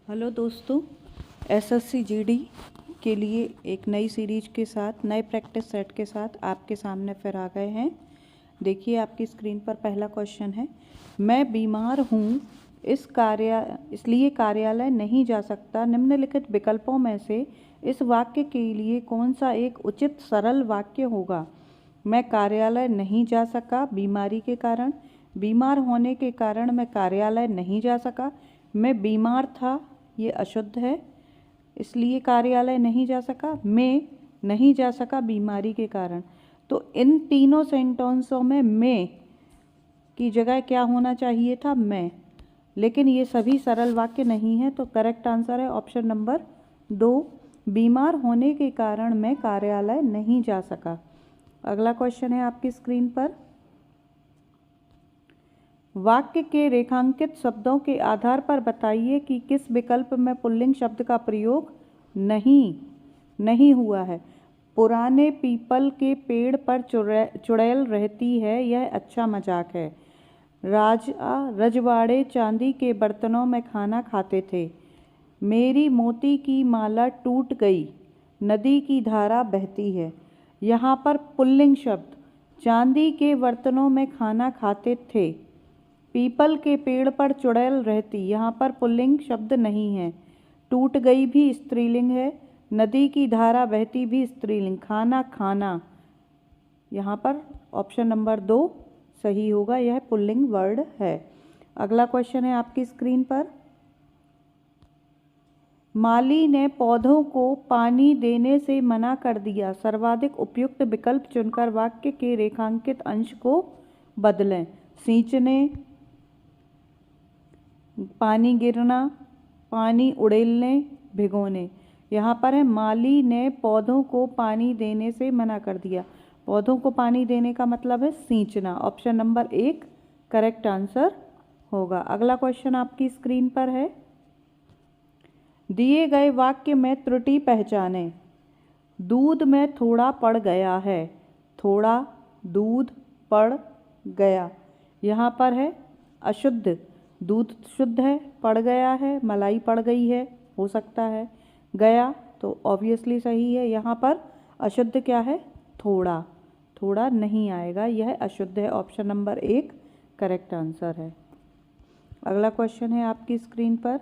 Hello दोस्तों, SSC GD के लिए एक नई सीरीज के साथ नए प्रैक्टिस सेट के साथ आपके सामने फिर आ गए हैं। देखिए आपकी स्क्रीन पर पहला क्वेश्चन है, मैं बीमार हूँ इसलिए कार्यालय नहीं जा सकता। निम्नलिखित विकल्पों में से इस वाक्य के लिए कौन सा एक उचित सरल वाक्य होगा। मैं कार्यालय नहीं जा सका बीमारी के कारण। बीमार होने के कारण मैं कार्यालय नहीं जा सका। मैं बीमार था, ये अशुद्ध है, इसलिए कार्यालय नहीं जा सका। मैं नहीं जा सका बीमारी के कारण। तो इन तीनों सेंटेंसों में मैं की जगह क्या होना चाहिए था, मैं। लेकिन ये सभी सरल वाक्य नहीं है, तो करेक्ट आंसर है ऑप्शन नंबर 2, बीमार होने के कारण मैं कार्यालय नहीं जा सका। अगला क्वेश्चन है आपकी स्क्रीन पर, वाक्य के रेखांकित शब्दों के आधार पर बताइए कि किस विकल्प में पुल्लिंग शब्द का प्रयोग नहीं हुआ है। पुराने पीपल के पेड़ पर चुड़ैल रहती है, यह अच्छा मजाक है। रजवाड़े चांदी के बर्तनों में खाना खाते थे। मेरी मोती की माला टूट गई, नदी की धारा बहती है। यहाँ पर पुल्लिंग शब्द, चांदी के बर्तनों में खाना खाते थे, पीपल के पेड़ पर चुड़ैल रहती, यहाँ पर पुल्लिंग शब्द नहीं है। टूट गई भी स्त्रीलिंग है, नदी की धारा बहती भी स्त्रीलिंग, खाना खाना, यहाँ पर ऑप्शन नंबर 2 सही होगा, यह पुल्लिंग वर्ड है। अगला क्वेश्चन है आपकी स्क्रीन पर, माली ने पौधों को पानी देने से मना कर दिया। सर्वाधिक उपयुक्त विकल्प चुनकर वाक्य के रेखांकित अंश को बदलें। सींचने, पानी गिरना, पानी उड़ेलने, भिगोने। यहाँ पर है माली ने पौधों को पानी देने से मना कर दिया। पौधों को पानी देने का मतलब है सींचना। ऑप्शन नंबर 1 करेक्ट आंसर होगा। अगला क्वेश्चन आपकी स्क्रीन पर है, दिए गए वाक्य में त्रुटि पहचानें। दूध में थोड़ा पड़ गया है, थोड़ा दूध पड़ गया। यहाँ पर है अशुद्ध, दूध शुद्ध है, पड़ गया है, मलाई पड़ गई है, हो सकता है। गया तो ऑब्वियसली सही है। यहाँ पर अशुद्ध क्या है, थोड़ा, थोड़ा नहीं आएगा, यह अशुद्ध है। ऑप्शन नंबर 1 करेक्ट आंसर है। अगला क्वेश्चन है आपकी स्क्रीन पर,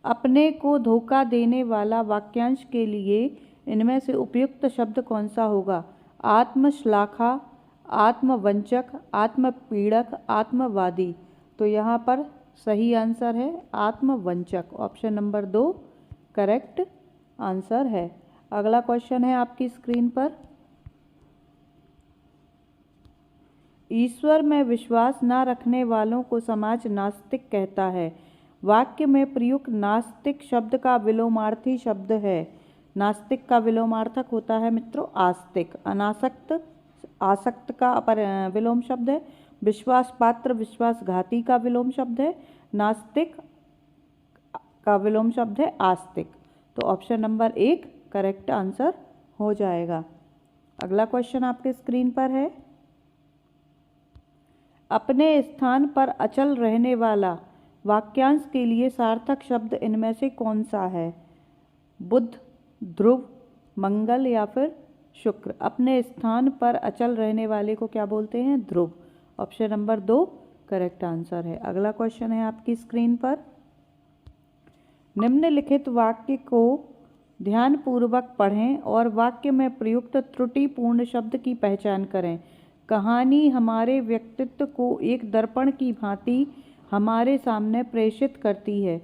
अपने को धोखा देने वाला वाक्यांश के लिए इनमें से उपयुक्त शब्द कौन सा होगा। आत्मश्लाघा, आत्मवंचक, आत्मपीड़क, आत्मवादी। तो यहाँ पर सही आंसर है आत्मवंचक। ऑप्शन नंबर 2 करेक्ट आंसर है। अगला क्वेश्चन है आपकी स्क्रीन पर, ईश्वर में विश्वास न रखने वालों को समाज नास्तिक कहता है। वाक्य में प्रयुक्त नास्तिक शब्द का विलोमार्थी शब्द है। नास्तिक का विलोमार्थक होता है मित्रों आस्तिक। अनासक्त, आसक्त का विलोम शब्द है। विश्वास पात्र, विश्वासघाती का विलोम शब्द है। नास्तिक का विलोम शब्द है आस्तिक। तो ऑप्शन नंबर 1 करेक्ट आंसर हो जाएगा। अगला क्वेश्चन आपके स्क्रीन पर है, अपने स्थान पर अचल रहने वाला वाक्यांश के लिए सार्थक शब्द इनमें से कौन सा है। बुध, ध्रुव, मंगल या फिर शुक्र। अपने स्थान पर अचल रहने वाले को क्या बोलते हैं, ध्रुव। ऑप्शन नंबर 2 करेक्ट आंसर है। अगला क्वेश्चन है आपकी स्क्रीन पर, निम्नलिखित वाक्य को ध्यानपूर्वक पढ़ें और वाक्य में प्रयुक्त त्रुटिपूर्ण शब्द की पहचान करें। कहानी हमारे व्यक्तित्व को एक दर्पण की भांति हमारे सामने प्रेषित करती है।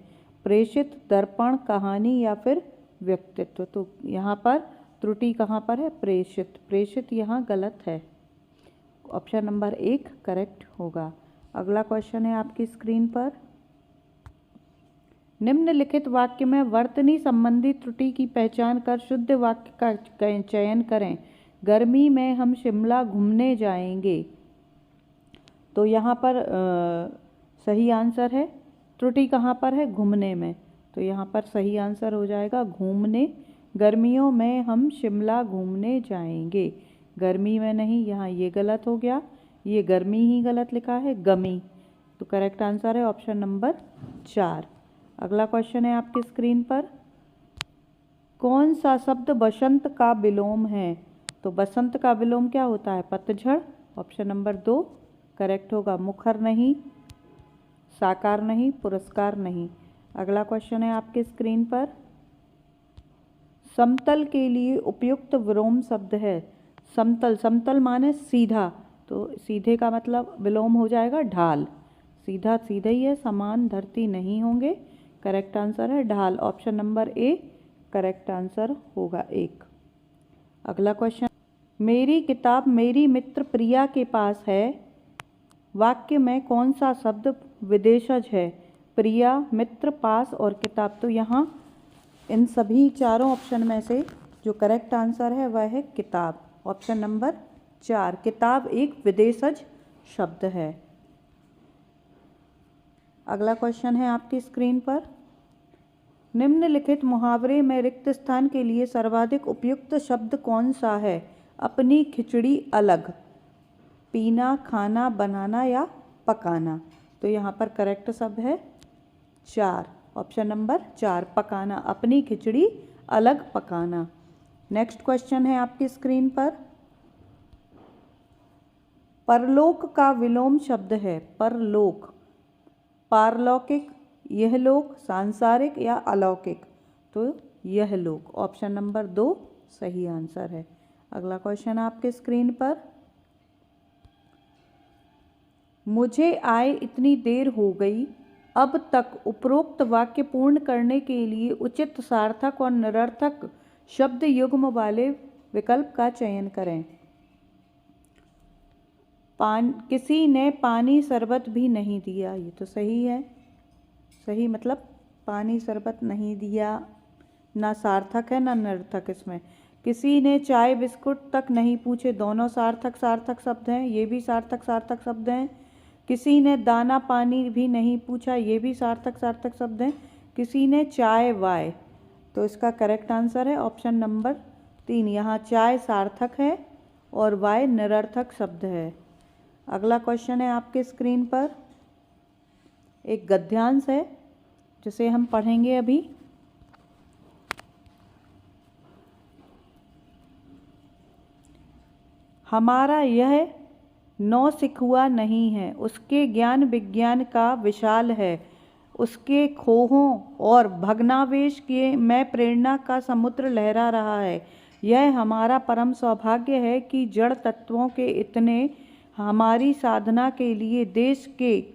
प्रेषित, दर्पण, कहानी या फिर व्यक्तित्व। तो यहाँ पर त्रुटि कहाँ पर है, प्रेषित। प्रेषित यहाँ गलत है। ऑप्शन नंबर 1 करेक्ट होगा। अगला क्वेश्चन है आपकी स्क्रीन पर, निम्नलिखित वाक्य में वर्तनी संबंधी त्रुटि की पहचान कर शुद्ध वाक्य का चयन करें। गर्मी में हम शिमला घूमने जाएंगे। तो यहाँ पर सही आंसर है, त्रुटि कहाँ पर है, घूमने में। तो यहाँ पर सही आंसर हो जाएगा घूमने। गर्मियों में हम शिमला घूमने जाएंगे, गर्मी में नहीं, यहाँ ये गलत हो गया, ये गर्मी ही गलत लिखा है, गमी। तो करेक्ट आंसर है ऑप्शन नंबर 4। अगला क्वेश्चन है आपकी स्क्रीन पर, कौन सा शब्द बसंत का विलोम है? तो बसंत का विलोम क्या होता है? पतझड़। ऑप्शन नंबर 2 करेक्ट होगा। मुखर नहीं, साकार नहीं, पुरस्कार नहीं। अगला क्वेश्चन है आपके स्क्रीन पर, समतल के लिए उपयुक्त विलोम शब्द है। समतल, समतल माने सीधा, तो सीधे का मतलब विलोम हो जाएगा ढाल। सीधा सीधा ही है, समान धरती नहीं होंगे। करेक्ट आंसर है ढाल। Option number A correct answer होगा 1। अगला क्वेश्चन, मेरी किताब मेरी मित्र प्रिया के पास है। वाक्य में कौन सा शब्द विदेशज है? प्रिया, मित्र, पास और किताब। तो यहाँ इन सभी चारों ऑप्शन में से जो करेक्ट आंसर है वह है किताब। ऑप्शन नंबर 4, किताब एक विदेशज शब्द है। अगला क्वेश्चन है आपकी स्क्रीन पर, निम्नलिखित मुहावरे में रिक्त स्थान के लिए सर्वाधिक उपयुक्त शब्द कौन सा है? अपनी खिचड़ी अलग, पीना, खाना, बनाना या पकाना। तो यहाँ पर करेक्ट शब्द है 4, ऑप्शन नंबर 4 पकाना। अपनी खिचड़ी अलग, पकाना। नेक्स्ट क्वेश्चन है आपकी स्क्रीन पर, परलोक का विलोम शब्द है। परलोक, पारलौकिक, यहलोक, सांसारिक या अलौकिक। तो यहलोक। ऑप्शन नंबर 2 सही आंसर है। अगला क्वेश्चन आपके स्क्रीन पर, मुझे आए इतनी देर हो गई। अब तक उपरोक्त वाक्य पूर्ण करने के लिए उचित सार्थक और निरर्थक शब्द युग्म वाले विकल्प का चयन करें। किसी ने पानी शरबत भी नहीं दिया, ये तो सही है। सही मतलब पानी शरबत नहीं दिया, ना सार्थक है ना निरर्थक इसमें। किसी ने चाय बिस्कुट तक नहीं पूछे, दोनों सार्थक सार्थक शब्द हैं, ये भी सार्थक सार्थक शब्द हैं। किसी ने दाना पानी भी नहीं पूछा, ये भी सार्थक सार्थक शब्द हैं। किसी ने चाय वाय, तो इसका करेक्ट आंसर है ऑप्शन नंबर 3। यहाँ चाय सार्थक है और वाय निरर्थक शब्द है। अगला क्वेश्चन है आपके स्क्रीन पर, एक गद्यांश है जिसे हम पढ़ेंगे अभी। हमारा यह नौसिखुआ नहीं है, उसके ज्ञान विज्ञान का विशाल है। उसके खोहों और भग्नावेश के में प्रेरणा का समुद्र लहरा रहा है। यह हमारा परम सौभाग्य है कि जड़ तत्वों के इतने हमारी साधना के लिए देश के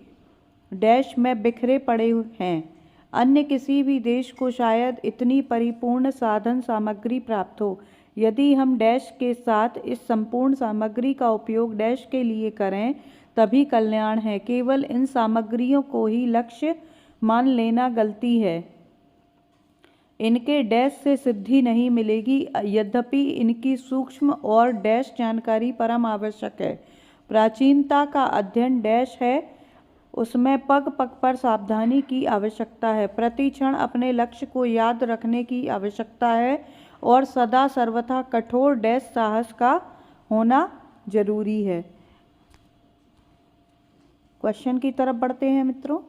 डैश में बिखरे पड़े हैं। अन्य किसी भी देश को शायद इतनी परिपूर्ण साधन सामग्री प्राप्त हो। यदि हम डैश के साथ इस संपूर्ण सामग्री का उपयोग डैश के लिए करें तभी कल्याण है। केवल इन सामग्रियों को ही लक्ष्य मान लेना गलती है। इनके डैश से सिद्धि नहीं मिलेगी, यद्यपि इनकी सूक्ष्म और डैश जानकारी परम आवश्यक है। प्राचीनता का अध्ययन डैश है, उसमें पग पग पर सावधानी की आवश्यकता है। प्रति क्षण अपने लक्ष्य को याद रखने की आवश्यकता है और सदा सर्वथा कठोर डैश साहस का होना जरूरी है। क्वेश्चन की तरफ बढ़ते हैं मित्रों।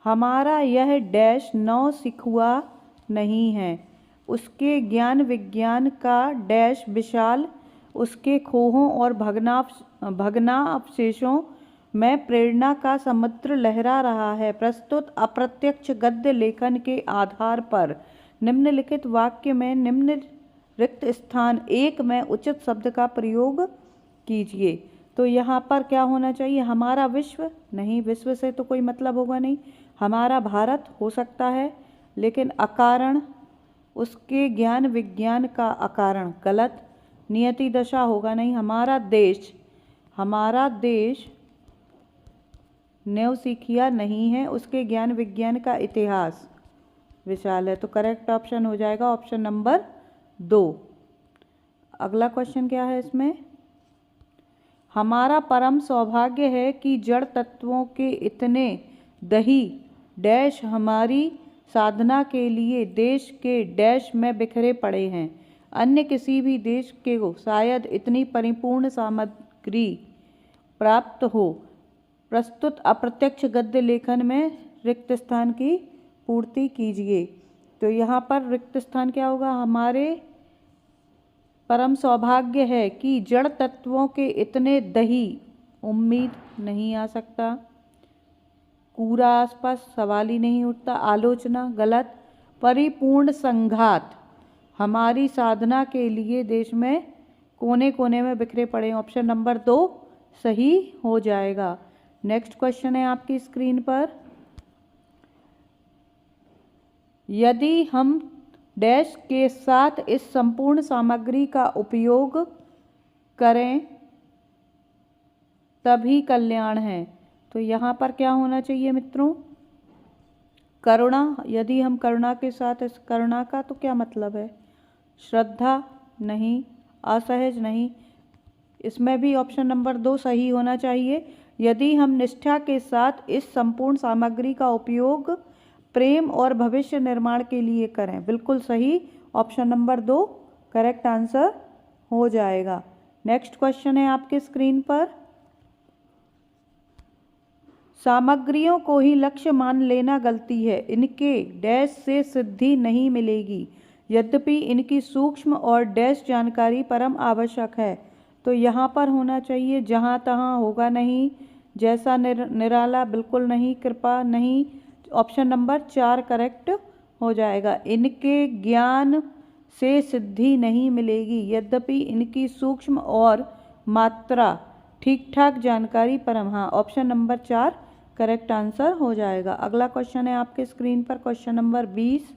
हमारा यह डैश नौसिखुआ नहीं है, उसके ज्ञान विज्ञान का डैश विशाल, उसके खोहों और भग्नावशेषों में प्रेरणा का समुद्र लहरा रहा है। प्रस्तुत अप्रत्यक्ष गद्य लेखन के आधार पर निम्नलिखित वाक्य में निम्न रिक्त स्थान 1 में उचित शब्द का प्रयोग कीजिए। तो यहाँ पर क्या होना चाहिए? हमारा विश्व नहीं, विश्व से तो कोई मतलब होगा नहीं। हमारा भारत हो सकता है, लेकिन अकारण, उसके ज्ञान विज्ञान का अकारण गलत। नियति दशा होगा नहीं। हमारा देश नौसिखिया नहीं है, उसके ज्ञान विज्ञान का इतिहास विशाल है। तो करेक्ट ऑप्शन हो जाएगा ऑप्शन नंबर 2। अगला क्वेश्चन क्या है इसमें? हमारा परम सौभाग्य है कि जड़ तत्वों के इतने दही डैश हमारी साधना के लिए देश के डैश में बिखरे पड़े हैं। अन्य किसी भी देश के को शायद इतनी परिपूर्ण सामग्री प्राप्त हो। प्रस्तुत अप्रत्यक्ष गद्य लेखन में रिक्त स्थान की पूर्ति कीजिए। तो यहाँ पर रिक्त स्थान क्या होगा? हमारे परम सौभाग्य है कि जड़ तत्वों के इतने दही उम्मीद नहीं आ सकता। कूड़ा आसपास सवाल ही नहीं उठता। आलोचना गलत। परिपूर्ण संघात हमारी साधना के लिए देश में कोने कोने में बिखरे पड़े हैं। ऑप्शन नंबर 2 सही हो जाएगा। नेक्स्ट क्वेश्चन है आपकी स्क्रीन पर, यदि हम डैश के साथ इस संपूर्ण सामग्री का उपयोग करें तभी कल्याण है। तो यहाँ पर क्या होना चाहिए मित्रों? करुणा। यदि हम करुणा के साथ, इस करुणा का तो क्या मतलब है? श्रद्धा नहीं, असहज नहीं, इसमें भी ऑप्शन नंबर 2 सही होना चाहिए। यदि हम निष्ठा के साथ इस संपूर्ण सामग्री का उपयोग प्रेम और भविष्य निर्माण के लिए करें, बिल्कुल सही। ऑप्शन नंबर 2 करेक्ट आंसर हो जाएगा। नेक्स्ट क्वेश्चन है आपके स्क्रीन पर, सामग्रियों को ही लक्ष्य मान लेना गलती है, इनके डैश से सिद्धि नहीं मिलेगी, यद्यपि इनकी सूक्ष्म और डैश जानकारी परम आवश्यक है। तो यहाँ पर होना चाहिए जहाँ तहाँ होगा नहीं, जैसा निराला बिल्कुल नहीं, कृपा नहीं। ऑप्शन नंबर 4 करेक्ट हो जाएगा। इनके ज्ञान से सिद्धि नहीं मिलेगी, यद्यपि इनकी सूक्ष्म और मात्रा ठीक ठाक जानकारी परम, हाँ ऑप्शन नंबर 4 करेक्ट आंसर हो जाएगा। अगला क्वेश्चन है आपके स्क्रीन पर, क्वेश्चन नंबर 20,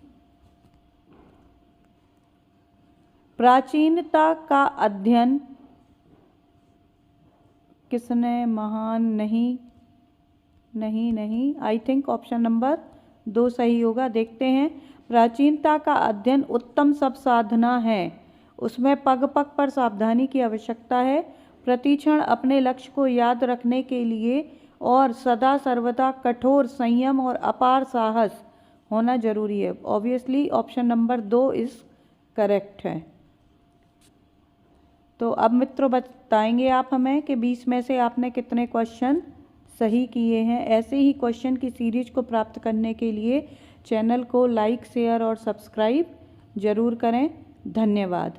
प्राचीनता का अध्ययन किसने महान नहीं, नहीं नहीं, आई थिंक ऑप्शन नंबर 2 सही होगा। देखते हैं, प्राचीनता का अध्ययन उत्तम सब साधना है, उसमें पग पग पर सावधानी की आवश्यकता है, प्रतिक्षण अपने लक्ष्य को याद रखने के लिए और सदा सर्वदा कठोर संयम और अपार साहस होना जरूरी है। Obviously option number 2 is correct है। तो अब मित्रों बताएंगे आप हमें कि 20 में से आपने कितने क्वेश्चन सही किए हैं। ऐसे ही क्वेश्चन की सीरीज को प्राप्त करने के लिए चैनल को लाइक, शेयर और सब्सक्राइब जरूर करें। धन्यवाद।